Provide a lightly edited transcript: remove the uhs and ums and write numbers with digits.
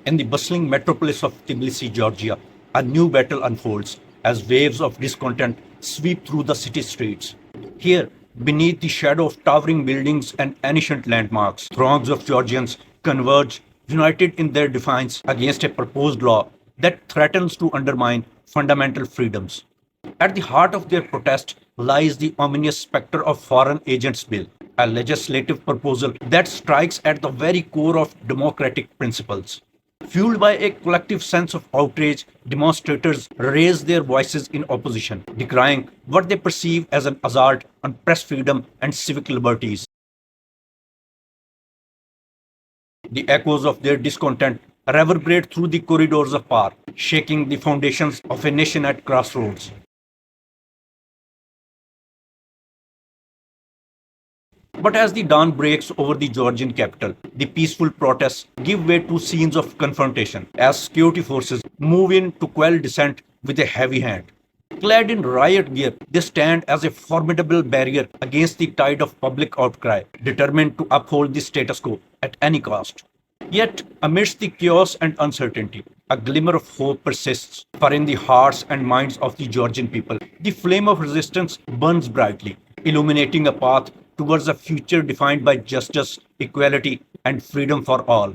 In the bustling metropolis of Tbilisi, Georgia, a new battle unfolds as waves of discontent sweep through the city streets. Here, beneath the shadow of towering buildings and ancient landmarks, throngs of Georgians converge, united in their defiance against a proposed law that threatens to undermine fundamental freedoms. At the heart of their protest lies the ominous specter of Foreign Agents Bill, a legislative proposal that strikes at the very core of democratic principles. Fueled by a collective sense of outrage, demonstrators raise their voices in opposition, decrying what they perceive as an assault on press freedom and civic liberties. The echoes of their discontent reverberate through the corridors of power, shaking the foundations of a nation at crossroads. But as the dawn breaks over the Georgian capital, the peaceful protests give way to scenes of confrontation as security forces move in to quell dissent with a heavy hand. Clad in riot gear, they stand as a formidable barrier against the tide of public outcry, determined to uphold the status quo at any cost. Yet, amidst the chaos and uncertainty, a glimmer of hope persists, for in the hearts and minds of the Georgian people, the flame of resistance burns brightly, illuminating a path towards a future defined by justice, equality, and freedom for all.